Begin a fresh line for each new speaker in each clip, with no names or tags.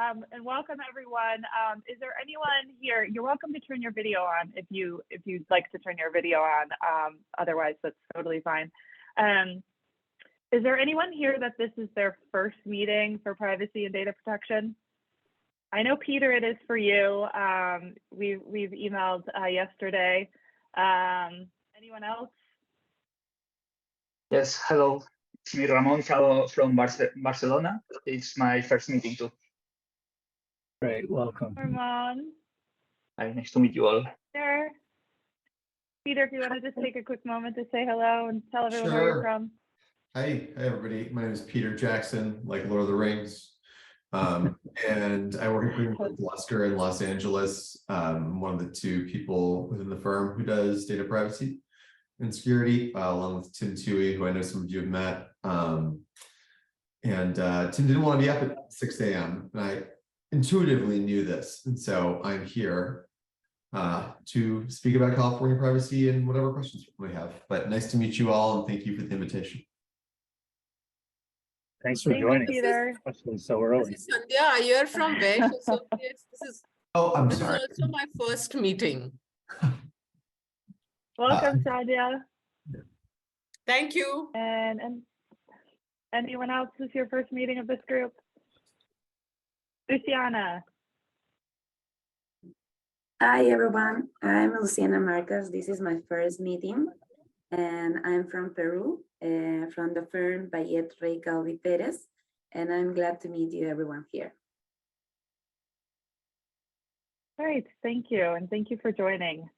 and welcome everyone. Is there anyone here? You're welcome to turn your video on if you'd like to turn your video on. Otherwise, that's totally fine. Is there anyone here that this is their first meeting for privacy and data protection? I know, Peter, it is for you. We've emailed yesterday. Anyone else?
Yes, hello. It's me, Ramon from Barcelona. It's my first meeting too.
Great, welcome.
Ramon.
Hi, nice to meet you all.
Sure. Peter, if you want to just take a quick moment to say hello and tell everyone where you're from.
Hi everybody. My name is Peter Jackson, like Lord of the Rings. And I work with Luster in Los Angeles. I'm one of the two people within the firm who does data privacy and security, along with Tim Toohey, who I know some of you have met. Tim didn't want to be up at 6 a.m. and I intuitively knew this. And so I'm here to speak about California privacy and whatever questions we have. But nice to meet you all and thank you for the invitation.
Thanks for joining
Peter.
us, especially so early.
This is Sandhya. You're from where? This
I'm
is
sorry.
also my first meeting.
Welcome, Sandhya.
Thank you.
And anyone else? This is your first meeting of this group? Luciana.
Hi everyone, I'm Luciana Marcos. This is my first meeting and I'm from Peru, from the firm Bayet Rey Calvi Perez, and I'm glad to meet you everyone here.
All right, thank you, and thank you for joining.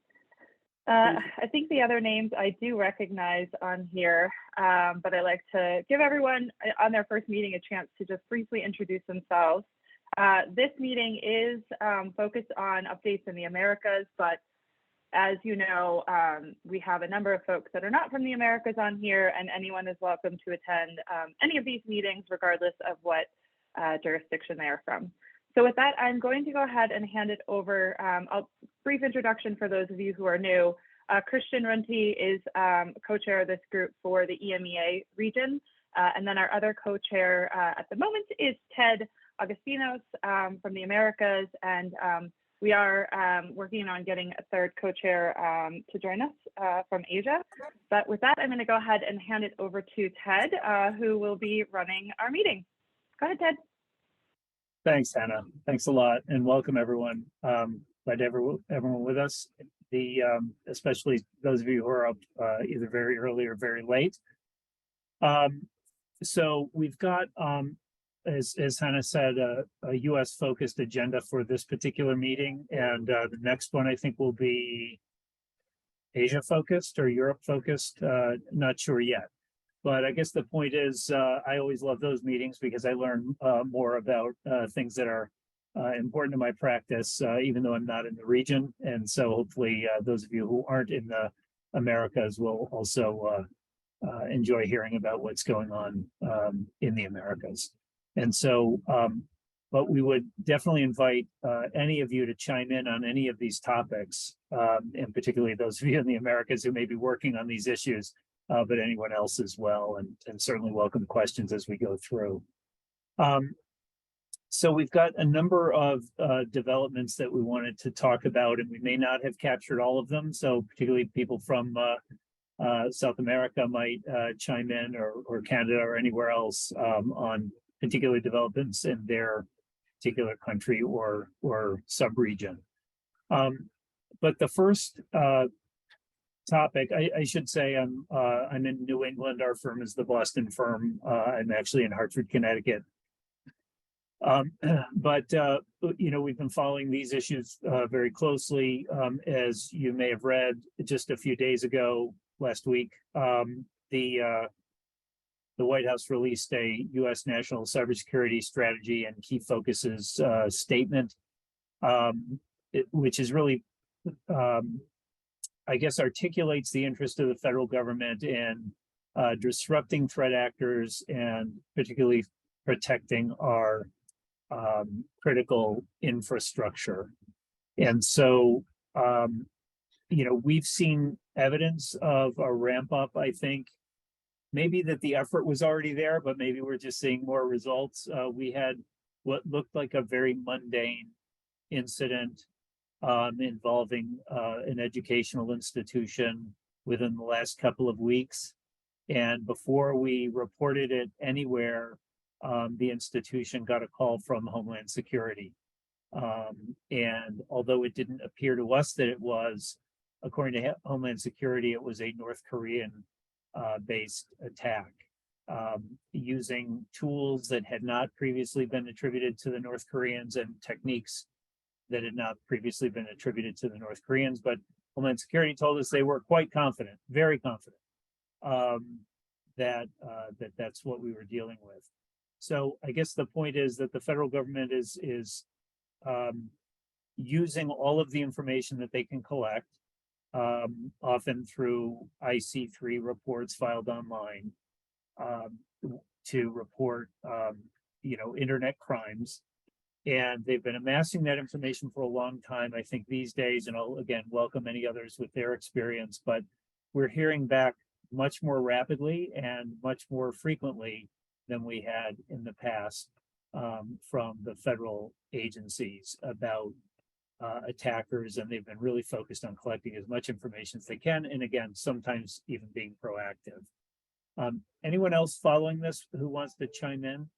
I think the other names I do recognize on here, but I like to give everyone on their first meeting a chance to just briefly introduce themselves. This meeting is focused on updates in the Americas, but as you know, we have a number of folks that are not from the Americas on here, and anyone is welcome to attend any of these meetings, regardless of what jurisdiction they are from. So with that, I'm going to go ahead and hand it over. A brief introduction for those of you who are new. Christian Runte is co-chair of this group for the EMEA region. And then our other co-chair at the moment is Ted Agostinos from the Americas. And we are working on getting a third co-chair to join us from Asia. But with that, I'm going to go ahead and hand it over to Ted, who will be running our meeting. Go ahead, Ted.
Thanks, Hannah. Thanks a lot, and welcome everyone. Glad to have everyone with us. Especially those of you who are up either very early or very late. So we've got, as Hannah said, a U.S. focused agenda for this particular meeting, and the next one I think will be Asia focused or Europe focused. Not sure yet. But I guess the point is, I always love those meetings because I learn more about things that are important to my practice, even though I'm not in the region. And so hopefully those of you who aren't in the Americas will also enjoy hearing about what's going on in the Americas. And so, but we would definitely invite any of you to chime in on any of these topics, and particularly those of you in the Americas who may be working on these issues. But anyone else as well, and certainly welcome questions as we go through. So we've got a number of developments that we wanted to talk about, and we may not have captured all of them. So particularly people from South America might chime in, or Canada or anywhere else on particular developments in their particular country or sub-region. But the first topic, I should say I'm in New England. Our firm is the Boston firm. I'm actually in Hartford, Connecticut. But you know, we've been following these issues very closely. As you may have read, just a few days ago, last week, the White House released a U.S. national cybersecurity strategy and key focuses statement, which is really I guess articulates the interest of the federal government in disrupting threat actors and particularly protecting our critical infrastructure. And so, you know, we've seen evidence of a ramp up, I think, maybe that the effort was already there, but maybe we're just seeing more results. We had what looked like a very mundane incident involving an educational institution within the last couple of weeks. And before we reported it anywhere, the institution got a call from Homeland Security. And although it didn't appear to us that it was, according to Homeland Security, it was a North Korean based attack using tools that had not previously been attributed to the North Koreans and techniques that had not previously been attributed to the North Koreans. But Homeland Security told us they were quite confident, very confident, that that's what we were dealing with. So I guess the point is that the federal government is using all of the information that they can collect, often through IC3 reports filed online, to report, internet crimes. And they've been amassing that information for a long time. I think these days, and I'll again welcome any others with their experience, but we're hearing back much more rapidly and much more frequently than we had in the past from the federal agencies about attackers, and they've been really focused on collecting as much information as they can, and again, sometimes even being proactive. Anyone else following this who wants to chime in?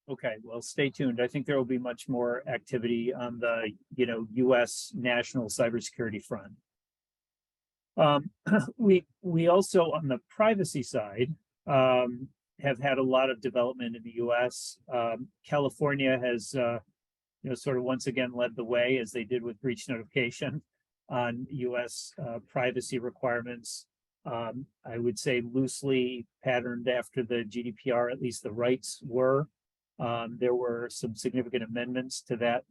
Okay, well, stay tuned. I think there will be much more activity on the, U.S. national cybersecurity front. We also, on the privacy side, have had a lot of development in the U.S. California has, sort of once again led the way, as they did with breach notification, on U.S. Privacy requirements. I would say loosely patterned after the GDPR, at least the rights were. There were some significant amendments to that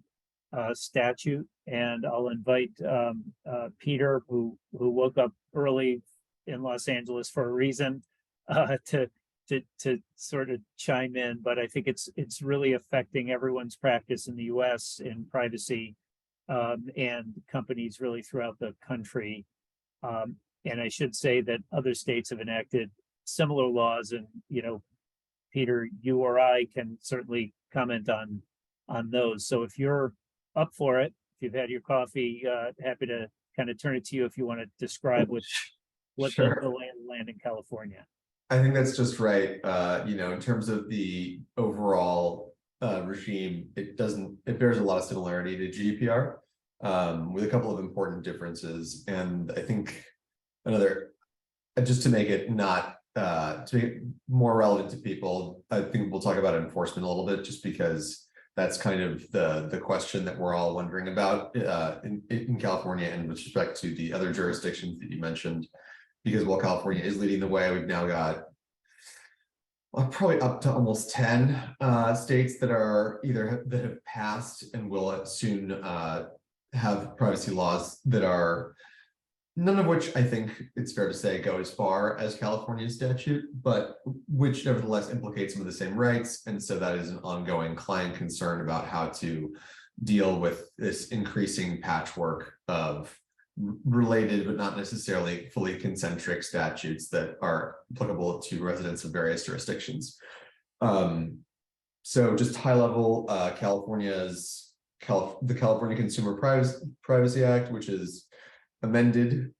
statute, and I'll invite Peter, who woke up early in Los Angeles for a reason, to sort of chime in. But I think it's really affecting everyone's practice in the U.S. in privacy, and companies really throughout the country. And I should say that other states have enacted similar laws, and Peter, you or I can certainly comment on those. So if you're up for it, if you've had your coffee, happy to kind of turn it to you if you want to describe what
Sure.
the land in California.
I think that's just right. In terms of the overall regime, it bears a lot of similarity to GDPR, with a couple of important differences. And I think just to make it not to make it more relevant to people, I think we'll talk about enforcement a little bit, just because that's kind of the question that we're all wondering about in California, and with respect to the other jurisdictions that you mentioned. Because while California is leading the way, we've now got probably up to almost 10 states that have passed and will soon have privacy laws that are, none of which I think it's fair to say go as far as California's statute, but which nevertheless implicate some of the same rights. And so that is an ongoing client concern about how to deal with this increasing patchwork of related but not necessarily fully concentric statutes that are applicable to residents of various jurisdictions. So just high level, the California Consumer Privacy Act, which is amended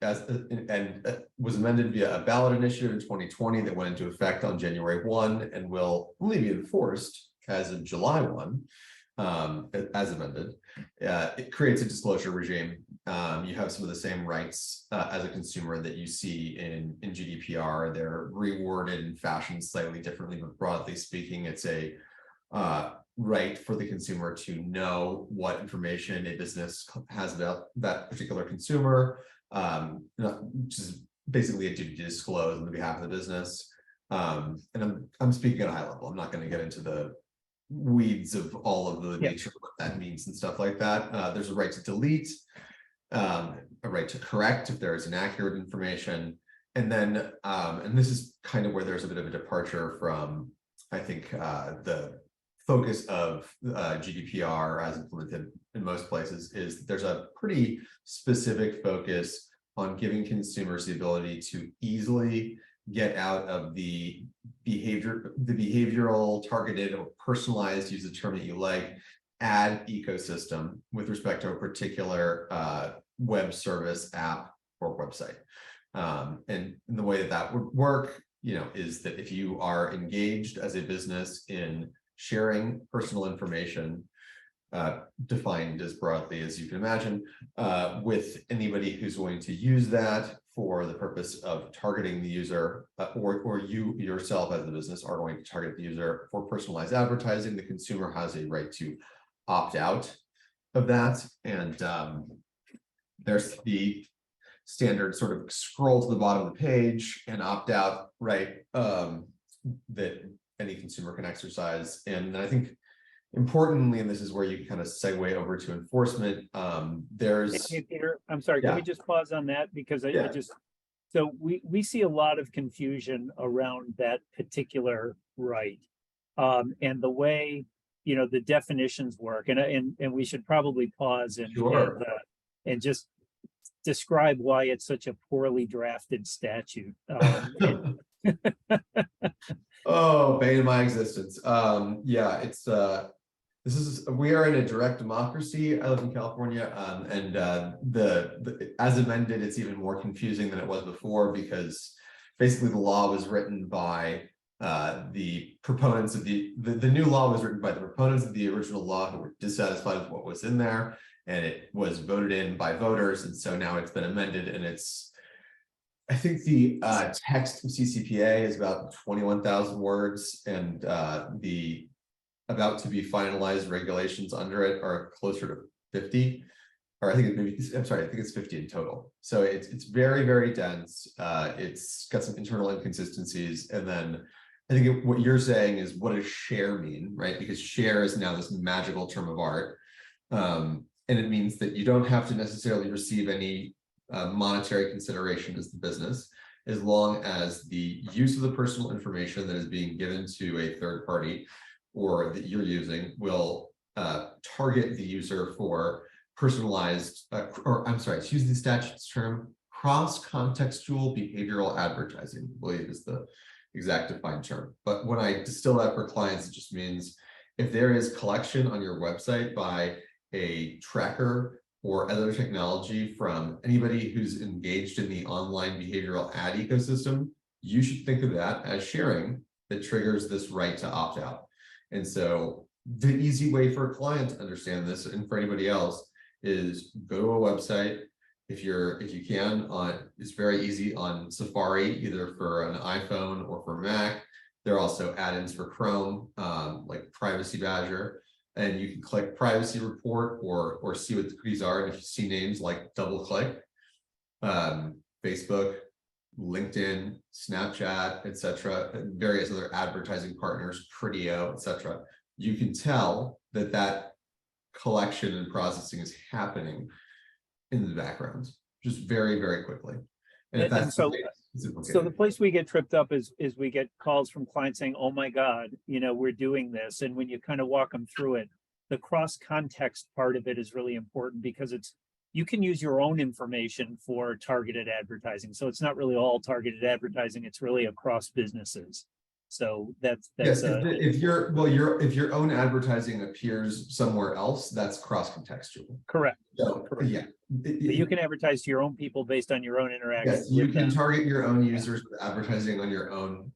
was amended via a ballot initiative in 2020 that went into effect on January 1 and will only be enforced as of July 1, as amended. It creates a disclosure regime. You have some of the same rights as a consumer that you see in GDPR. They're reworded and fashioned slightly differently, but broadly speaking, it's a right for the consumer to know what information a business has about that particular consumer, which is basically a duty to disclose on behalf of the business. And I'm speaking at a high level. I'm not going to get into the weeds of all of the nature of what that means and stuff like that. There's a right to delete, a right to correct if there is inaccurate information. And then, and this is kind of where there's a bit of a departure from, I think, the focus of GDPR as implemented in most places, is that there's a pretty specific focus on giving consumers the ability to easily get out of the behavioral targeted or personalized, use the term that you like, ad ecosystem with respect to a particular web service, app, or website. And the way that that would work, is that if you are engaged as a business in sharing personal information, defined as broadly as you can imagine, with anybody who's going to use that for the purpose of targeting the user, or you yourself as the business are going to target the user for personalized advertising, the consumer has a right to opt out of that. And there's the standard sort of scroll to the bottom of the page and opt out, right? That any consumer can exercise. And I think importantly, and this is where you kind of segue over to enforcement, there's—
Hey, Peter, I'm sorry, can we just pause on that? Because I just, so we see a lot of confusion around that particular right. And the way, the definitions work, and we should probably pause and just describe why it's such a poorly drafted statute.
Oh, bane of my existence. Yeah, it's we are in a direct democracy. I live in California, and as amended, it's even more confusing than it was before, because basically the law was written by the proponents of the new law was written by the proponents of the original law who were dissatisfied with what was in there, and it was voted in by voters, and so now it's been amended, and I think the text of CCPA is about 21,000 words, and the about to be finalized regulations under it are closer to 50, or I think I'm sorry, I think it's 50 in total. So it's very, very dense. It's got some internal inconsistencies, and then I think what you're saying is, what does share mean, right? Because share is now this magical term of art, and it means that you don't have to necessarily receive any monetary consideration as the business, as long as the use of the personal information that is being given to a third party or that you're using will target the user for personalized, or I'm sorry, to use the statute's term, cross-contextual behavioral advertising, I believe is the exact defined term. But when I distill that for clients, it just means if there is collection on your website by a tracker or other technology from anybody who's engaged in the online behavioral ad ecosystem, you should think of that as sharing that triggers this right to opt out. And so the easy way for a client to understand this, and for anybody else, is go to a website. If you can, it's very easy on Safari, either for an iPhone or for Mac. There are also add-ins for Chrome, like Privacy Badger, and you can click Privacy Report or see what the cookies are. And if you see names like DoubleClick, Facebook, LinkedIn, Snapchat, etc., and various other advertising partners, Criteo, etc., you can tell that collection and processing is happening in the background, just very, very quickly. And if that's
so the place we get tripped up is we get calls from clients saying, "Oh my God, we're doing this," and when you kind of walk them through it, the cross context part of it is really important, because you can use your own information for targeted advertising. So it's not really all targeted advertising, it's really across businesses. So that's
yes, if your own advertising appears somewhere else, that's cross-contextual.
Correct.
So,
correct.
Yeah.
You can advertise to your own people based on your own interactions.
Yes, you can target your own users with advertising on your own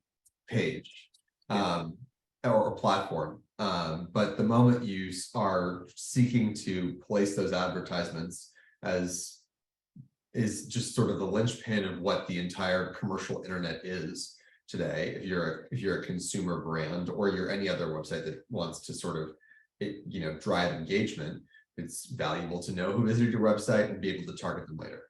page or platform. But the moment you are seeking to place those advertisements is just sort of the linchpin of what the entire commercial internet is today. If you're a consumer brand, or you're any other website that wants to sort of drive engagement, it's valuable to know who visited your website and be able to target them later.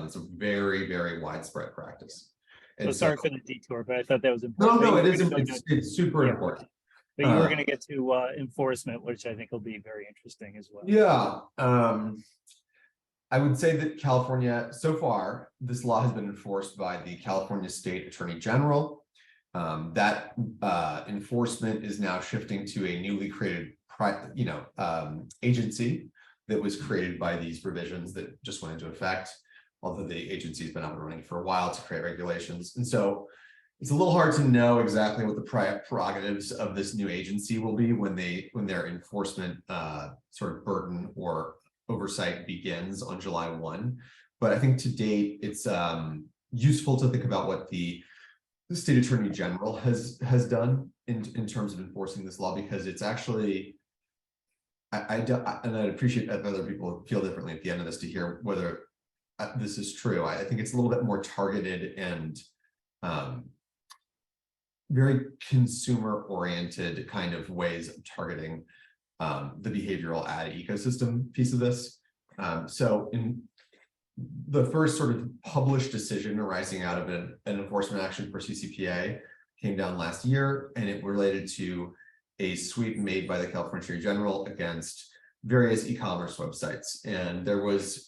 It's a very, very widespread practice. And
sorry for the detour, but I thought that was important.
No, it's super important.
But you were going to get to enforcement, which I think will be very interesting as well.
Yeah. I would say that California, so far, this law has been enforced by the California State Attorney General. That enforcement is now shifting to a newly created agency that was created by these provisions that just went into effect, although the agency has been up and running for a while to create regulations. And so it's a little hard to know exactly what the prerogatives of this new agency will be when their enforcement sort of burden or oversight begins on July 1. But I think to date, it's useful to think about what the state attorney general has done in terms of enforcing this law, because it's actually, and I'd appreciate if other people feel differently at the end of this to hear whether this is true. I think it's a little bit more targeted and very consumer-oriented kind of ways of targeting the behavioral ad ecosystem piece of this. So in the first sort of published decision arising out of an enforcement action for CCPA came down last year, and it related to a sweep made by the California Attorney General against various e-commerce websites. And there was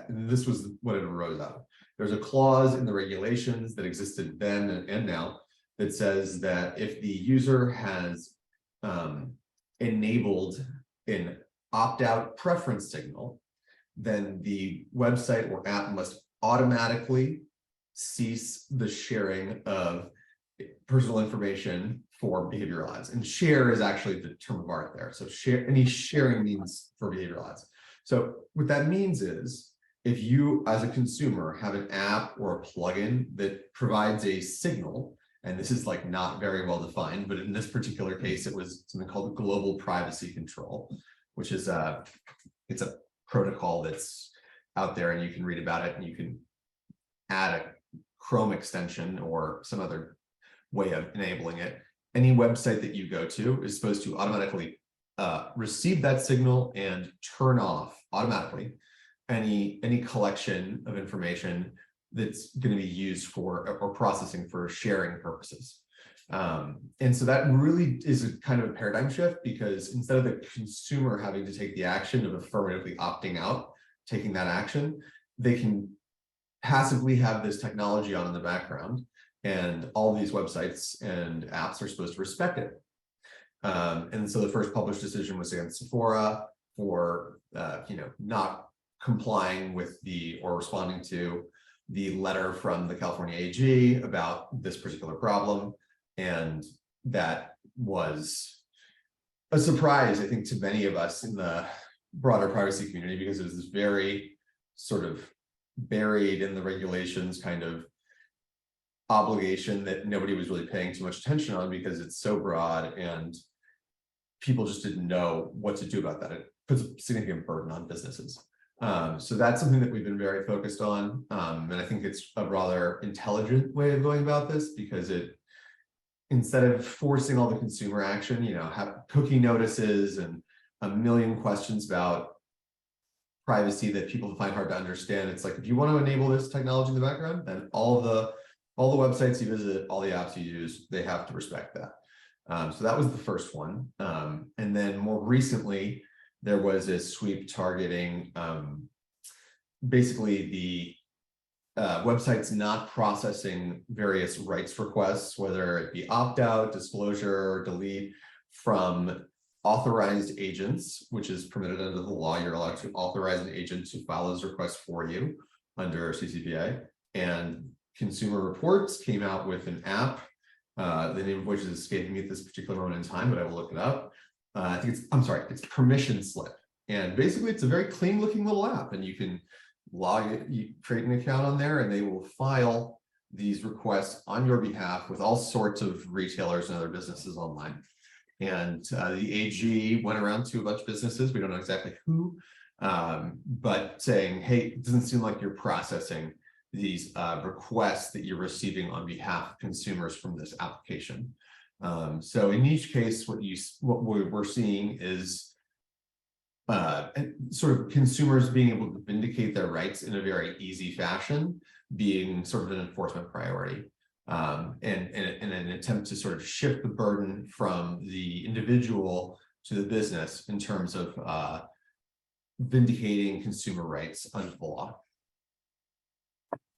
this was what it arose out of. There's a clause in the regulations that existed then and now that says that if the user has enabled an opt-out preference signal, then the website or app must automatically cease the sharing of personal information for behavioral ads. And share is actually the term of art there. So any sharing means for behavioral ads. So what that means is, if you as a consumer have an app or a plugin that provides a signal, and this is like not very well defined, but in this particular case, it was something called global privacy control, which is it's a protocol that's out there and you can read about it, and you can add a Chrome extension or some other way of enabling it. Any website that you go to is supposed to automatically receive that signal and turn off automatically any collection of information that's going to be used for or processing for sharing purposes. And so that really is a kind of a paradigm shift, because instead of the consumer having to take the action of affirmatively opting out, taking that action, they can passively have this technology on in the background, and all these websites and apps are supposed to respect it. And so the first published decision was against Sephora for not complying with or responding to the letter from the California AG about this particular problem. And that was a surprise, I think, to many of us in the broader privacy community, because it was this very sort of buried in the regulations kind of obligation that nobody was really paying too much attention on, because it's so broad and people just didn't know what to do about that. It puts a significant burden on businesses. So that's something that we've been very focused on. And I think it's a rather intelligent way of going about this, because instead of forcing all the consumer action, have cookie notices and a million questions about privacy that people find hard to understand. It's like, if you want to enable this technology in the background, then all the websites you visit, all the apps you use, they have to respect that. So that was the first one. And then more recently, there was a sweep targeting basically the websites not processing various rights requests, whether it be opt-out, disclosure, or delete, from authorized agents, which is permitted under the law. You're allowed to authorize an agent to file those requests for you under CCPA. And Consumer Reports came out with an app, the name of which is escaping me at this particular moment in time, but I will look it up. I think it's Permission Slip. And basically it's a very clean looking little app, and you can log it, you create an account on there, and they will file these requests on your behalf with all sorts of retailers and other businesses online. And the AG went around to a bunch of businesses, we don't know exactly who, but saying, hey, it doesn't seem like you're processing these requests that you're receiving on behalf of consumers from this application. So in each case, what we're seeing is sort of consumers being able to vindicate their rights in a very easy fashion, being sort of an enforcement priority, and an attempt to sort of shift the burden from the individual to the business in terms of vindicating consumer rights under the law.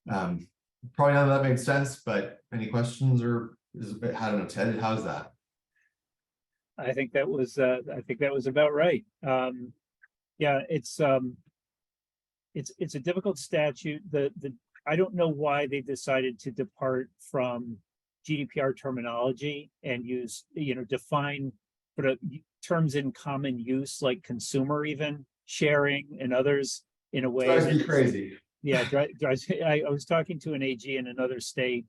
Probably none of that made sense, but any questions, or I don't know, Ted, how's that?
I think that was about right. Yeah, it's a difficult statute. I don't know why they decided to depart from GDPR terminology and use, define sort of terms in common use, like consumer even sharing and others in a way
Drives me
that
crazy.
yeah, drives. I was talking to an AG in another state,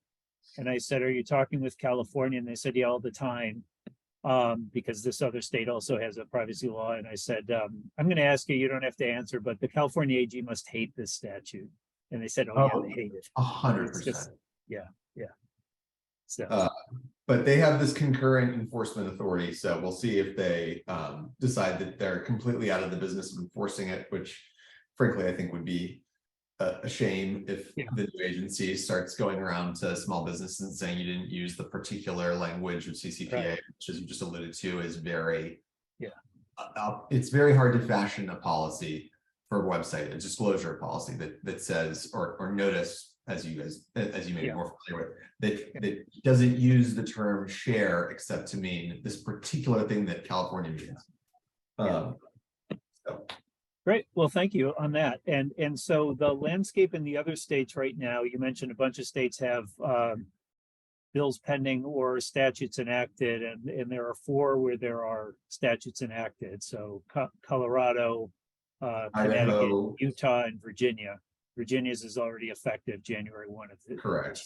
and I said, "Are you talking with California?" And they said, "Yeah, all the time," because this other state also has a privacy law. And I said, "I'm going to ask you. You don't have to answer, but the California AG must hate this statute." And they said, "Oh, yeah, they hate it."
100%.
Yeah. So
But they have this concurrent enforcement authority, so we'll see if they decide that they're completely out of the business of enforcing it, which frankly I think would be a shame if the new agency starts going around to small businesses and saying you didn't use the particular language of CCPA,
right.
which, as you just alluded to, is very it's very hard to fashion a policy for a website, a disclosure policy that says or notice, as you may be more familiar with, that doesn't use the term share except to mean this particular thing that California means. So.
Great. Well, thank you on that. And so the landscape in the other states right now, you mentioned a bunch of states have bills pending or statutes enacted, and there are 4 where there are statutes enacted. So Colorado, Connecticut, Utah, and Virginia. Virginia's is already effective January 1 of this.
Correct.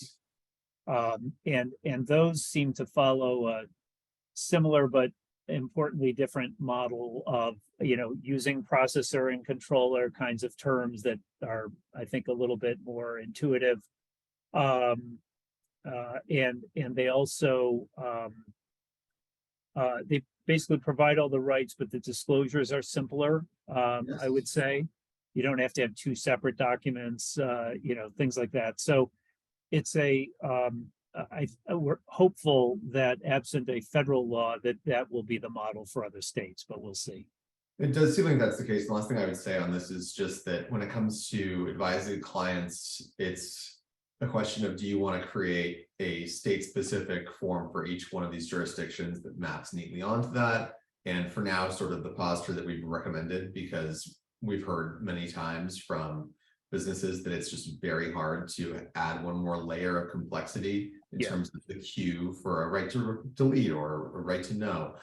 And those seem to follow a similar but importantly different model of using processor and controller kinds of terms that are, I think, a little bit more intuitive, and they also they basically provide all the rights, but the disclosures are simpler. I would say you don't have to have 2 separate documents, things like that. So it's we're hopeful that absent a federal law that will be the model for other states, but we'll see.
It does seem like that's the case. The last thing I would say on this is just that when it comes to advising clients, it's a question of, do you want to create a state-specific form for each one of these jurisdictions that maps neatly onto that? And for now, sort of the posture that we've recommended, because we've heard many times from businesses that it's just very hard to add one more layer of complexity in terms of the queue for a right to delete or a right to know.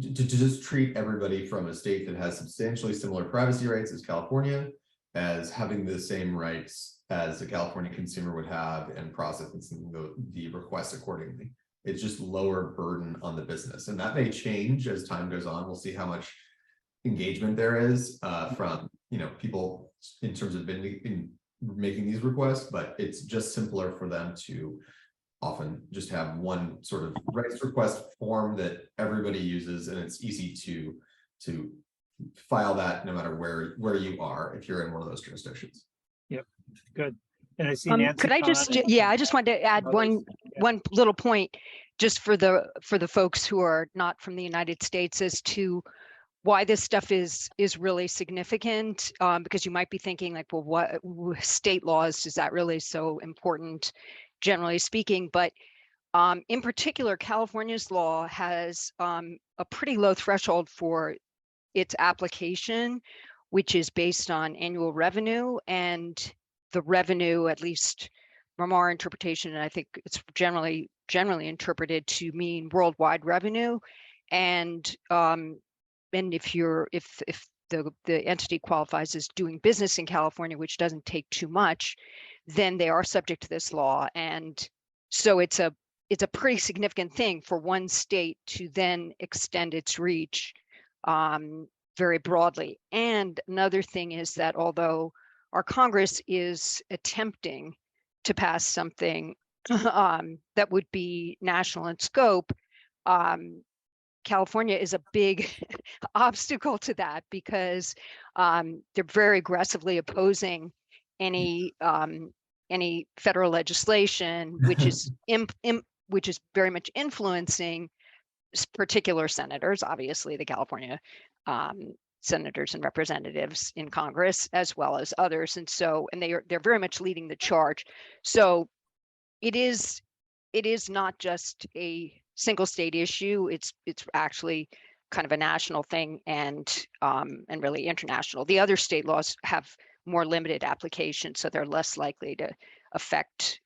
To just treat everybody from a state that has substantially similar privacy rights as California as having the same rights as a California consumer would have, and processing the request accordingly. It's just lower burden on the business, and that may change as time goes on. We'll see how much engagement there is from people in terms of in making these requests, but it's just simpler for them to often just have one sort of rights request form that everybody uses, and it's easy to file that no matter where you are if you're in one of those jurisdictions.
Yep, good. And I see Nancy.
Could I just I just wanted to add one little point just for the folks who are not from the United States as to why this stuff is really significant, because you might be thinking like, well, what state laws is that really so important, generally speaking? But in particular, California's law has a pretty low threshold for its application, which is based on annual revenue, and the revenue, at least from our interpretation, and I think it's generally interpreted to mean worldwide revenue, and if the entity qualifies as doing business in California, which doesn't take too much, then they are subject to this law. And so it's a pretty significant thing for one state to then extend its reach very broadly. And another thing is that although our Congress is attempting to pass something that would be national in scope, California is a big obstacle to that, because they're very aggressively opposing any federal legislation which is which is very much influencing particular senators, obviously the California senators and representatives in Congress, as well as others, and they're very much leading the charge. So it is not just a single state issue. It's actually kind of a national thing, and really international. The other state laws have more limited application, so they're less likely to affect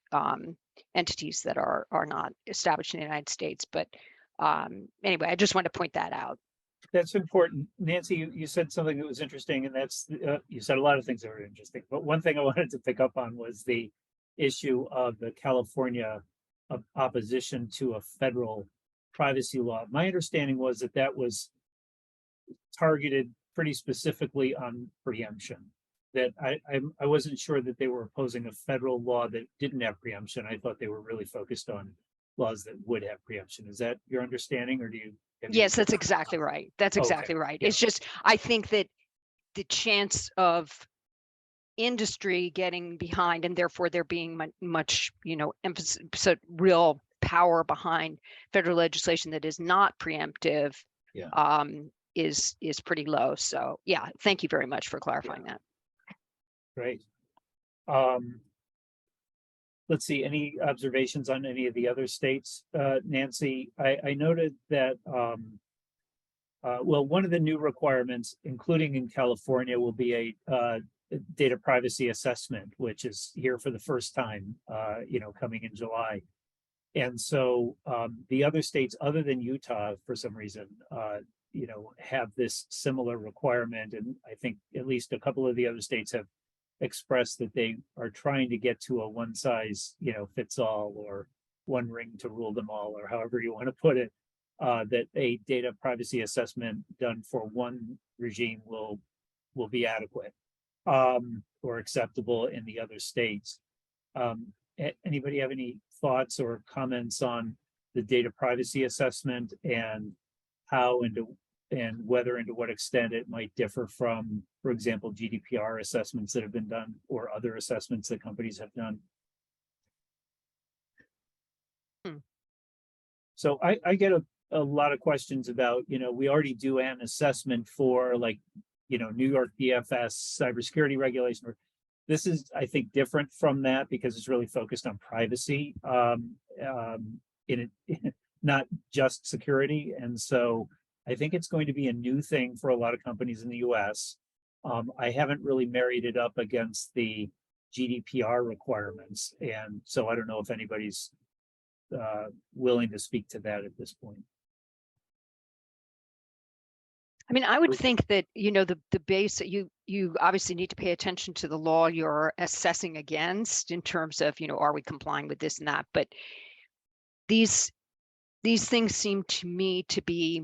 entities that are not established in the United States. But anyway, I just wanted to point that out.
That's important. Nancy, you said something that was interesting, and that's, you said a lot of things that were interesting, but one thing I wanted to pick up on was the issue of the California opposition to a federal privacy law. My understanding was that that was targeted pretty specifically on preemption. That I wasn't sure that they were opposing a federal law that didn't have preemption. I thought they were really focused on laws that would have preemption. Is that your understanding, or do you?
Yes, that's exactly right. That's exactly
Okay.
right.
Yeah.
It's just, I think that the chance of industry getting behind, and therefore there being much, emphasis, so real power behind federal legislation that is not preemptive,
Yeah.
is pretty low. So yeah, thank you very much for clarifying that.
Great. Let's see, any observations on any of the other states? Nancy, I noted that, well, one of the new requirements, including in California, will be a data privacy assessment, which is here for the first time, coming in July. And so the other states, other than Utah, for some reason, have this similar requirement. And I think at least a couple of the other states have expressed that they are trying to get to a one size, fits all, or one ring to rule them all, or however you want to put it, that a data privacy assessment done for one regime will be adequate, or acceptable in the other states. Anybody have any thoughts or comments on the data privacy assessment and how and whether and to what extent it might differ from, for example, GDPR assessments that have been done or other assessments that companies have done? So I get a lot of questions about, we already do an assessment for, like, New York DFS cybersecurity regulation. This is, I think, different from that because it's really focused on privacy, in it, not just security. And so I think it's going to be a new thing for a lot of companies in the US. I haven't really married it up against the GDPR requirements. And so I don't know if anybody's willing to speak to that at this point.
I mean, I would think that, the base that you obviously need to pay attention to the law you're assessing against in terms of, are we complying with this and that? But these things seem to me to be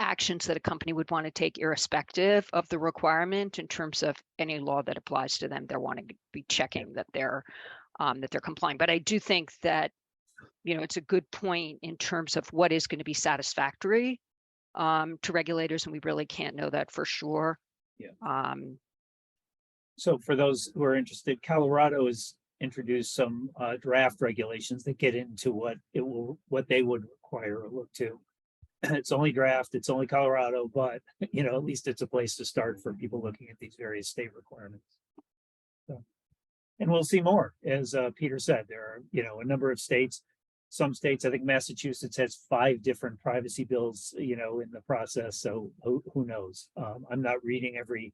actions that a company would want to take irrespective of the requirement in terms of any law that applies to them. They're wanting to be checking that they're complying. But I do think that, it's a good point in terms of what is going to be satisfactory to regulators, and we really can't know that for sure.
Yeah. So for those who are interested, Colorado has introduced some draft regulations that get into what they would require or look to. It's only draft, it's only Colorado, but at least it's a place to start for people looking at these various state requirements. So, and we'll see more, as Peter said. There are a number of states. Some states, I think Massachusetts has 5 different privacy bills, in the process. So who knows? I'm not reading every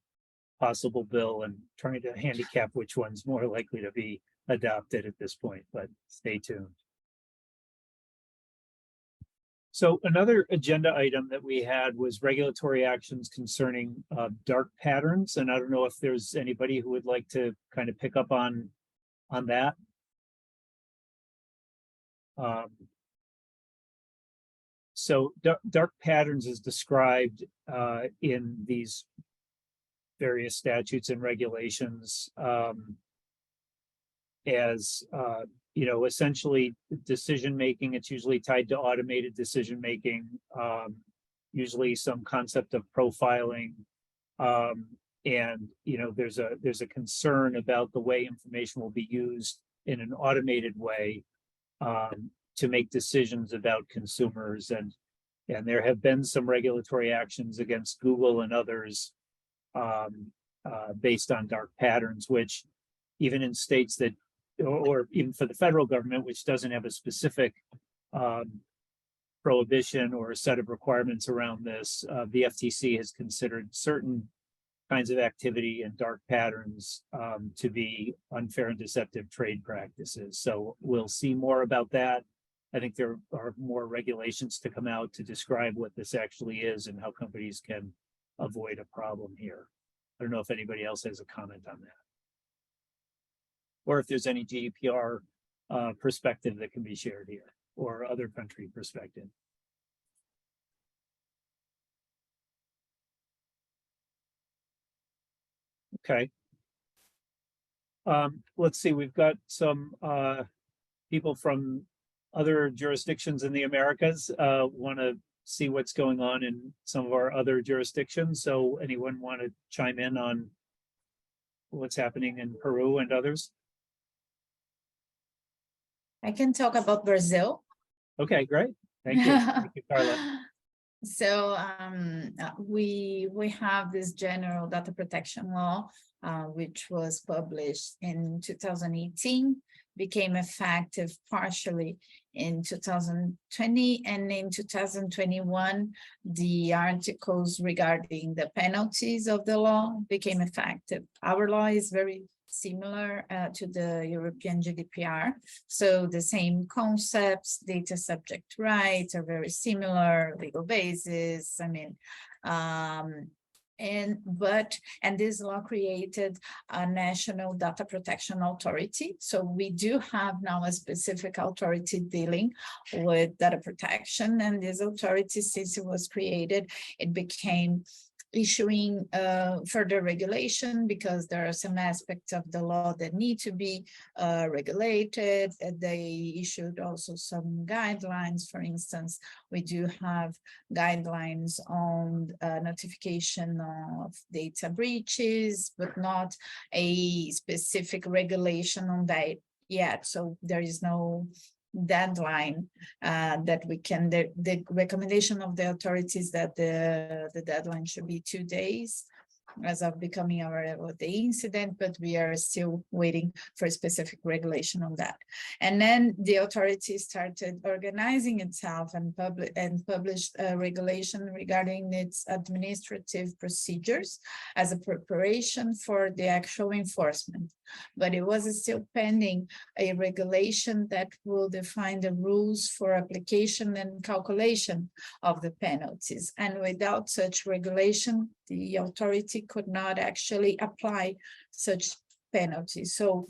possible bill and trying to handicap which one's more likely to be adopted at this point, but stay tuned. So another agenda item that we had was regulatory actions concerning dark patterns. And I don't know if there's anybody who would like to kind of pick up on that. So dark patterns is described in these various statutes and regulations as essentially decision making. It's usually tied to automated decision making, usually some concept of profiling, and there's a concern about the way information will be used in an automated way to make decisions about consumers. And there have been some regulatory actions against Google and others based on dark patterns, which even in states that, or even for the federal government, which doesn't have a specific prohibition or a set of requirements around this, the FTC has considered certain kinds of activity and dark patterns to be unfair and deceptive trade practices. So we'll see more about that. I think there are more regulations to come out to describe what this actually is and how companies can avoid a problem here. I don't know if anybody else has a comment on that, or if there's any GDPR perspective that can be shared here, or other country perspective. Okay. Let's see, we've got some people from other jurisdictions in the Americas want to see what's going on in some of our other jurisdictions. So anyone want to chime in on what's happening in Peru and others?
I can talk about Brazil.
Okay, great. Thank you. Thank you, Carla.
So we have this general data protection law, which was published in 2018, became effective partially in 2020, and in 2021, the articles regarding the penalties of the law became effective. Our law is very similar to the European GDPR. So the same concepts, data subject rights are very similar, legal basis, I mean, and this law created a national data protection authority. So we do have now a specific authority dealing with data protection, and this authority, since it was created, it became issuing further regulation, because there are some aspects of the law that need to be regulated. They issued also some guidelines. For instance, we do have guidelines on notification of data breaches, but not a specific regulation on that yet. So there is no deadline that we can, the recommendation of the authorities that the deadline should be 2 days as of becoming aware of the incident, but we are still waiting for a specific regulation on that. And then the authority started organizing itself and published a regulation regarding its administrative procedures as a preparation for the actual enforcement. But it was still pending a regulation that will define the rules for application and calculation of the penalties. And without such regulation, the authority could not actually apply such penalties. So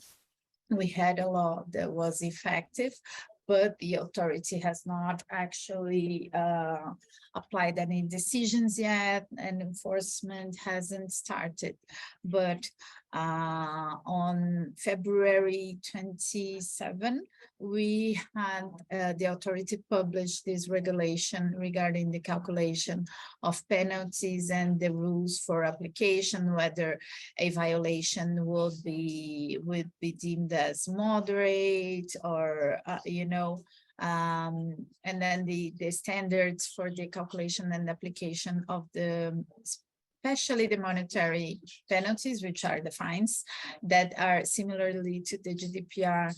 we had a law that was effective, but the authority has not actually applied any decisions yet, and enforcement hasn't started. But on February 27, we had the authority publish this regulation regarding the calculation of penalties and the rules for application, whether a violation would be deemed as moderate or and then the standards for the calculation and application of especially the monetary penalties, which are the fines that are similarly to the GDPR,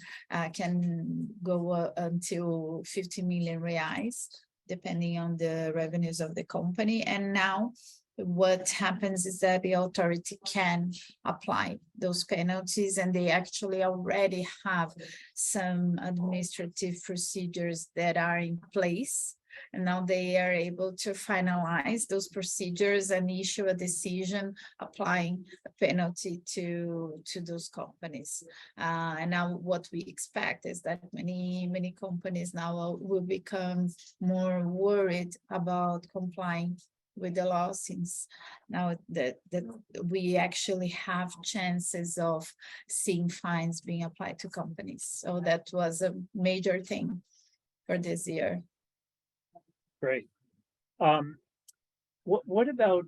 can go until 50 million reais, depending on the revenues of the company. And now what happens is that the authority can apply those penalties, and they actually already have some administrative procedures that are in place. And now they are able to finalize those procedures and issue a decision applying a penalty to those companies. And now what we expect is that many companies now will become more worried about complying with the law, since now that we actually have chances of seeing fines being applied to companies. So that was a major thing for this year.
Great. What about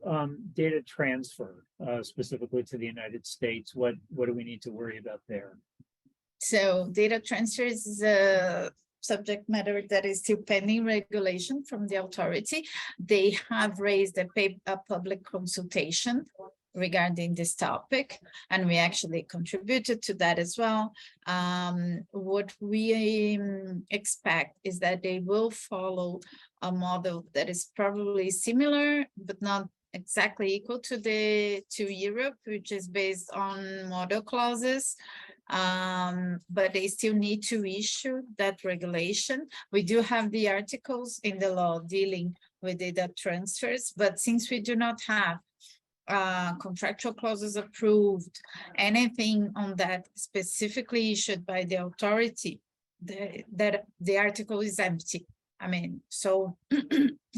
data transfer, specifically to the United States? What do we need to worry about there?
So data transfer is a subject matter that is still pending regulation from the authority. They have raised a public consultation regarding this topic, and we actually contributed to that as well. What we expect is that they will follow a model that is probably similar, but not exactly equal to Europe, which is based on model clauses. But they still need to issue that regulation. We do have the articles in the law dealing with data transfers, but since we do not have contractual clauses approved, anything on that specifically issued by the authority, the article is empty. I mean, so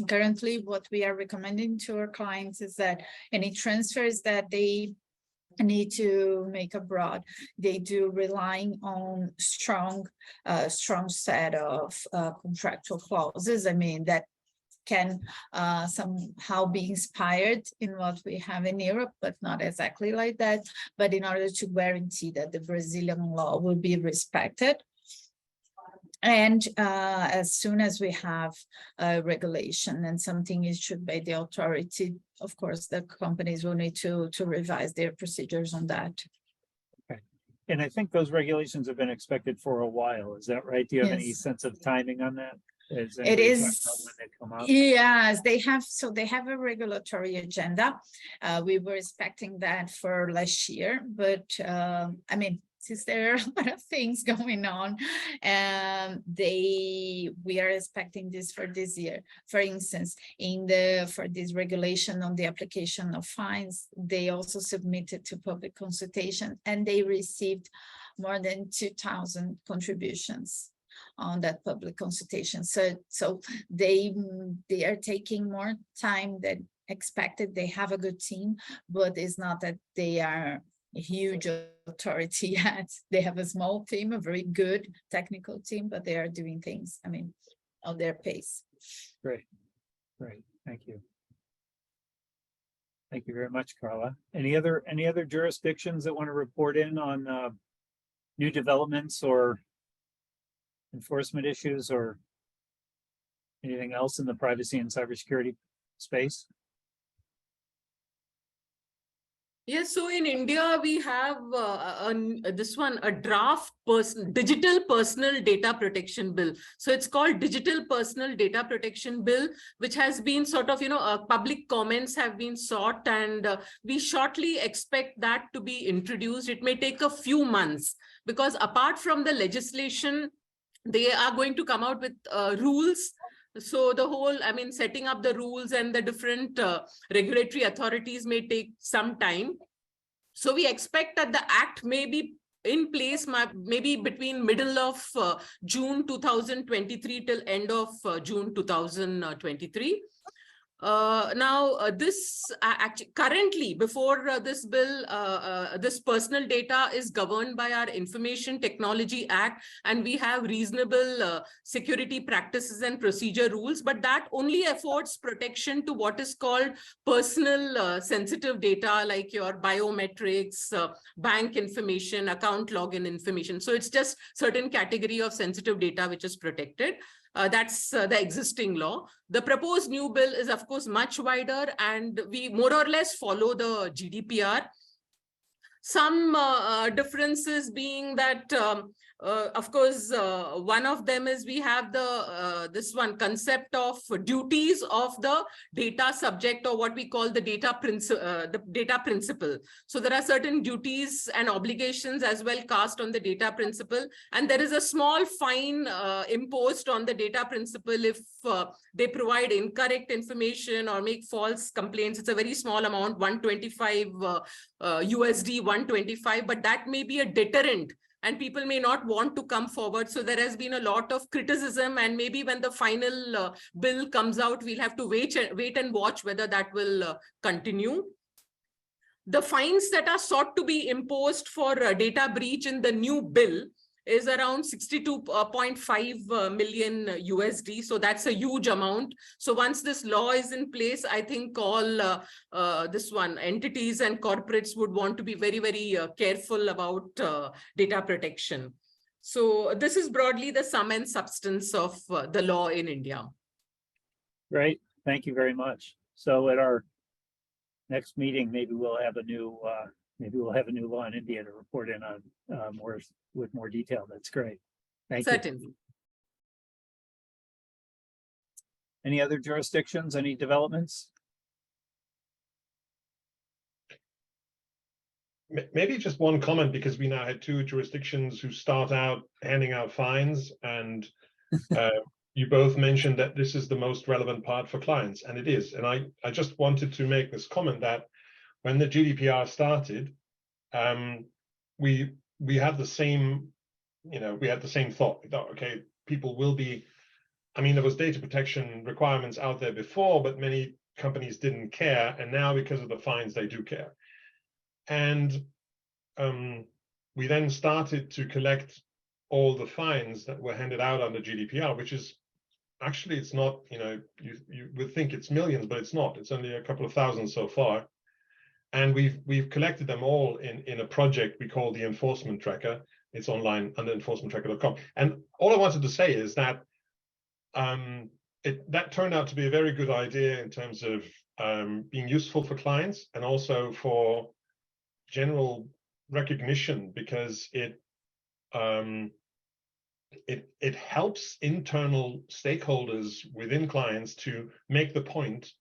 currently what we are recommending to our clients is that any transfers that they need to make abroad, they do relying on strong set of contractual clauses. I mean, that can somehow be inspired in what we have in Europe, but not exactly like that. But in order to guarantee that the Brazilian law will be respected. And as soon as we have a regulation and something issued by the authority, of course, the companies will need to revise their procedures on that.
Okay. And I think those regulations have been expected for a while. Is that right? Do you have any
Yes.
sense of timing on that?
It is,
when they come up?
yes, they have, so they have a regulatory agenda. We were expecting that for last year, but I mean, since there are a lot of things going on, we are expecting this for this year. For instance, for this regulation on the application of fines, they also submitted to public consultation and they received more than 2,000 contributions on that public consultation. So they are taking more time than expected. They have a good team, but it's not that they are a huge authority yet. They have a small team, a very good technical team, but they are doing things, I mean, on their pace.
Great. Thank you. Thank you very much, Carla. Any other jurisdictions that want to report in on new developments or enforcement issues or anything else in the privacy and cybersecurity space?
Yes, so in India, we have a draft digital personal data protection bill. So it's called Digital Personal Data Protection Bill, which has been sort of, public comments have been sought, and we shortly expect that to be introduced. It may take a few months because apart from the legislation, they are going to come out with rules. So the whole, I mean, setting up the rules and the different regulatory authorities may take some time. So we expect that the act may be in place maybe between middle of June 2023 till end of June 2023. This currently, before this bill, this personal data is governed by our Information Technology Act, and we have reasonable security practices and procedure rules, but that only affords protection to what is called personal sensitive data, like your biometrics, bank information, account login information. So it's just certain category of sensitive data which is protected. That's the existing law. The proposed new bill is, of course, much wider, and we more or less follow the GDPR. Some differences being that, of course, one of them is we have this one concept of duties of the data subject, or what we call the data principle. So there are certain duties and obligations as well cast on the data principle, and there is a small fine imposed on the data principle if they provide incorrect information or make false complaints. It's a very small amount, 125 USD, 125, but that may be a deterrent and people may not want to come forward. So there has been a lot of criticism, and maybe when the final bill comes out, we'll have to wait and watch whether that will continue. The fines that are sought to be imposed for data breach in the new bill is around 62.5 million USD. So that's a huge amount. So once this law is in place, I think all entities and corporates would want to be very, very careful about data protection. So this is broadly the sum and substance of the law in India.
Great. Thank you very much. So at our next meeting, maybe we'll have a new law in India to report in on with more detail. That's great. Thank you.
Certainly.
Any other jurisdictions? Any developments?
Maybe just one comment, because we now had 2 jurisdictions who start out handing out fines, and you both mentioned that this is the most relevant part for clients, and it is. And I just wanted to make this comment that when the GDPR started, we had the same, we had the same thought. We thought, okay, people will be, I mean, there was data protection requirements out there before, but many companies didn't care, and now because of the fines, they do care. And we then started to collect all the fines that were handed out under GDPR, which is actually, it's not, you would think it's millions, but it's not. It's only a couple of thousand so far. And we've collected them all in a project we call the Enforcement Tracker. It's online under enforcementtracker.com. And all I wanted to say is that that turned out to be a very good idea in terms of being useful for clients and also for general recognition, because it helps internal stakeholders within clients to make the point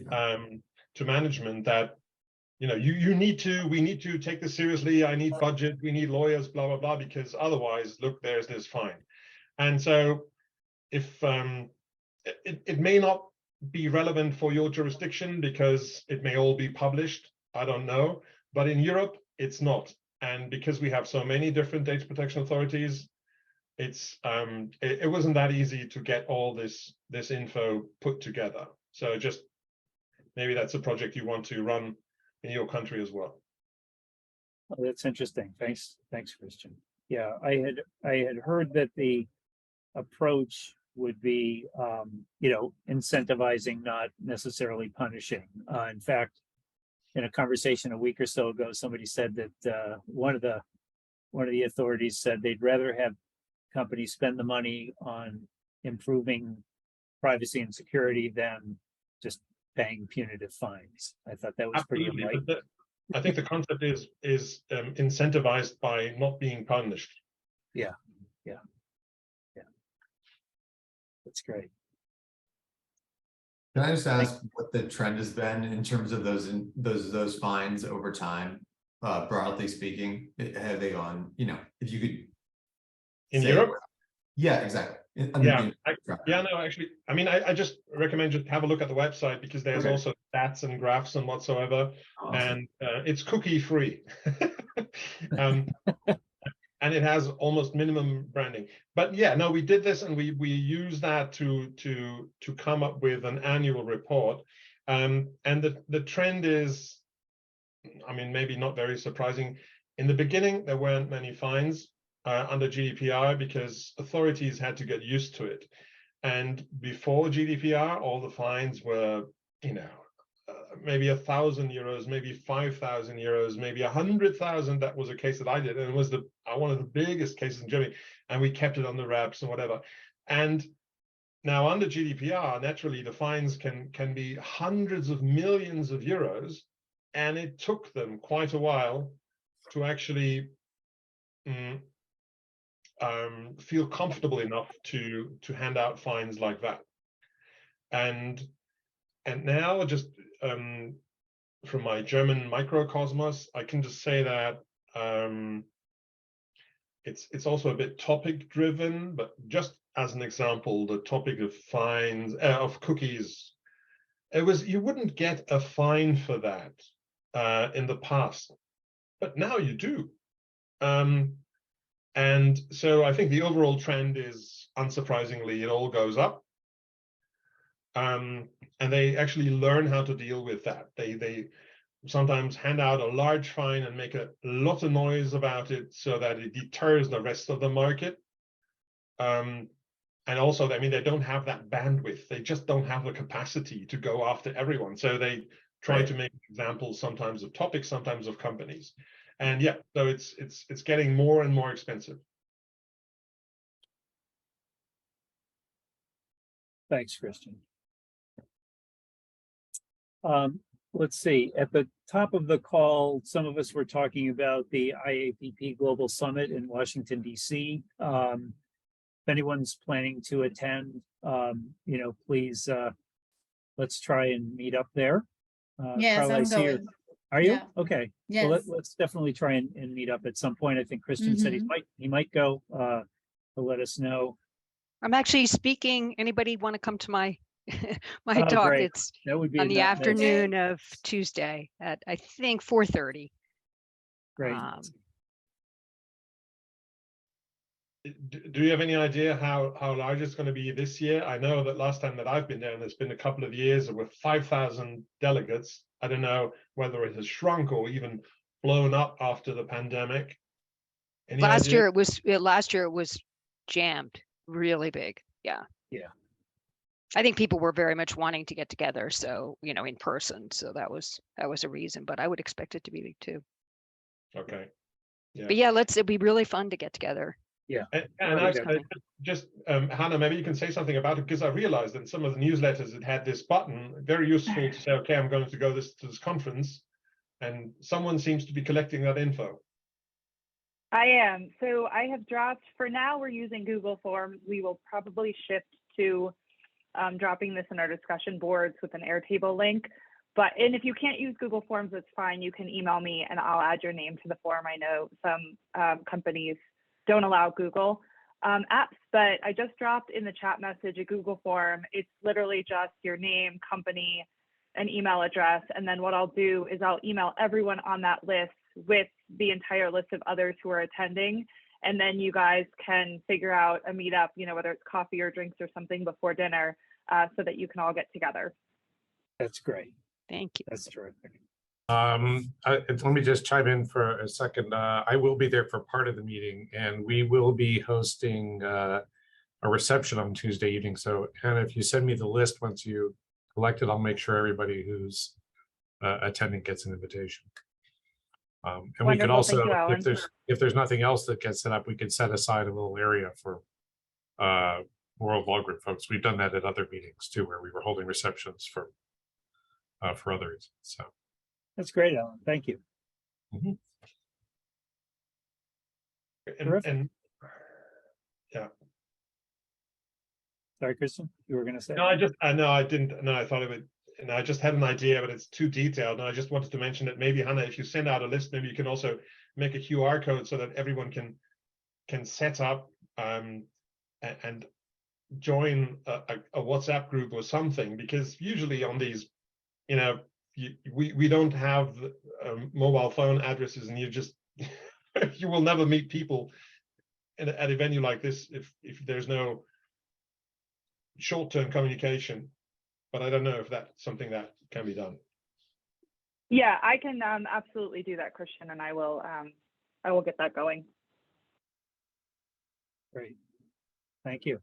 to management that we need to take this seriously. I need budget, we need lawyers, blah blah blah, because otherwise, look, there's this fine. And so if it may not be relevant for your jurisdiction because it may all be published, I don't know, but in Europe it's not. And because we have so many different data protection authorities, it wasn't that easy to get all this info put together. So just maybe that's a project you want to run in your country as well.
Oh, that's interesting. Thanks, Christian. Yeah, I had heard that the approach would be, incentivizing, not necessarily punishing. In fact, in a conversation a week or so ago, somebody said that one of the authorities said they'd rather have companies spend the money on improving privacy and security than just paying punitive fines. I thought that was pretty enlightening.
I think the concept is incentivized by not being punished.
Yeah. That's great.
Can I just ask what the trend has been in terms of those fines over time, broadly speaking? Have they gone, if you could
in Europe?
Yeah, exactly.
No, actually, I mean, I just recommend just have a look at the website, because there's also stats and graphs and whatsoever. Awesome. And it's cookie free. And it has almost minimum branding. But yeah, no, we did this, and we use that to come up with an annual report. And the trend is, I mean, maybe not very surprising. In the beginning, there weren't many fines under GDPR because authorities had to get used to it. And before GDPR, all the fines were, maybe 1,000 euros, maybe 5,000 euros, maybe 100,000. That was a case that I did, and it was one of the biggest cases in Germany, and we kept it on the wraps and whatever. And now under GDPR, naturally, the fines can be hundreds of millions of euros, and it took them quite a while to actually feel comfortable enough to hand out fines like that. And now, just from my German microcosmos, I can just say that it's also a bit topic driven. But just as an example, the topic of fines of cookies, you wouldn't get a fine for that in the past, but now you do. And so I think the overall trend is, unsurprisingly, it all goes up. And they actually learn how to deal with that. They sometimes hand out a large fine and make a lot of noise about it so that it deters the rest of the market. And also, I mean, they don't have that bandwidth. They just don't have the capacity to go after everyone. So they try to make examples sometimes of topics, sometimes of companies. And yeah, so it's getting more and more expensive.
Thanks, Christian. Let's see, at the top of the call, some of us were talking about the IAPP Global Summit in Washington, D.C. If anyone's planning to attend, please, let's try and meet up there.
Yes,
Carla,
I'm going.
Are you?
Yeah.
Okay.
Yes.
Well, let's definitely try and meet up at some point. I think Christian said he might go, to let us know.
I'm actually speaking. Anybody want to come to my my
Oh,
talk?
great.
It's
That would be
on the
nice.
afternoon of Tuesday at, I think, 4:30.
Great.
Do you have any idea how large it's going to be this year? I know that last time that I've been there, and it's been a couple of years, there were 5,000 delegates. I don't know whether it has shrunk or even blown up after the pandemic. Any
Last
idea?
year it was jammed, really big. Yeah.
Yeah.
I think people were very much wanting to get together, so in person. So that was a reason, but I would expect it to be big too.
Okay. Yeah.
But yeah, it'd be really fun to get together.
Yeah.
And
Everybody's
I
coming.
just Hannah, maybe you can say something about it, because I realized in some of the newsletters it had this button, very useful to say, okay, I'm going to go to this conference, and someone seems to be collecting that info.
I am. So I have dropped, for now we're using Google Forms. We will probably shift to dropping this in our discussion boards with an Airtable link. And if you can't use Google Forms, that's fine. You can email me and I'll add your name to the form. I know some companies don't allow Google apps, but I just dropped in the chat message a Google form. It's literally just your name, company, an email address. And then what I'll do is I'll email everyone on that list with the entire list of others who are attending. And then you guys can figure out a meetup, whether it's coffee or drinks or something before dinner, so that you can all get together.
That's great.
Thank you.
That's terrific.
Let me just chime in for a second. I will be there for part of the meeting, and we will be hosting a reception on Tuesday evening. So, Hannah, if you send me the list once you collect it, I'll make sure everybody who's attending gets an invitation. And
Wonderful.
we could also,
Thank you, Alan.
if there's nothing else that gets set up, we could set aside a little area for World Law Group folks. We've done that at other meetings too, where we were holding receptions for other reasons. So.
That's great, Alan. Thank you.
And yeah.
Sorry, Kristen, you were going to say?
No, I didn't. No, I thought of it. And I just had an idea, but it's too detailed. And I just wanted to mention that maybe, Hannah, if you send out a list, maybe you can also make a QR code so that everyone can set up and join a WhatsApp group or something. Because usually on these, we don't have mobile phone addresses, and you will never meet people at a venue like this if there's no short-term communication. But I don't know if that's something that can be done.
Yeah, I can absolutely do that, Christian, and I will get that going.
Great. Thank you.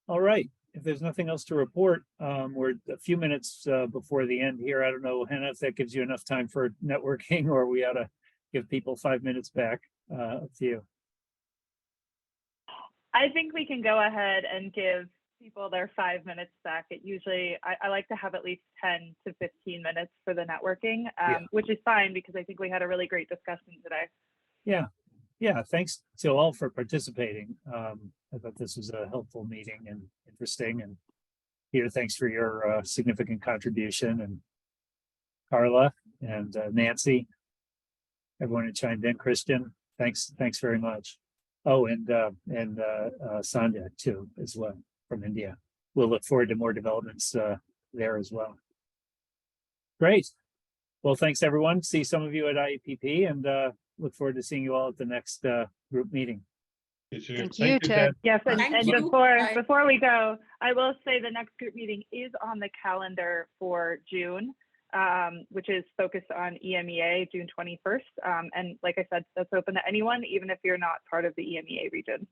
All right. If there's nothing else to report, we're a few minutes before the end here. I don't know, Hannah, if that gives you enough time for networking, or we ought to give people 5 minutes back. Up to you.
I think we can go ahead and give people their 5 minutes back. It usually, I like to have at least 10 to 15 minutes for the networking, which is fine because I think we had a really great discussion today.
Yeah. Thanks to all for participating. I thought this was a helpful meeting and interesting. And Peter, thanks for your significant contribution, and Carla and Nancy, everyone who chimed in. Christian, thanks very much. Oh, and Sandhya too, as well, from India. We'll look forward to more developments there as well. Great. Well, thanks everyone. See some of you at IEPP, and look forward to seeing you all at the next group meeting.
Thank you, Ted.
Yes, and
you.
before we go, I will say the next group meeting is on the calendar for June, which is focused on EMEA, June 21st. And like I said, that's open to anyone, even if you're not part of the EMEA region.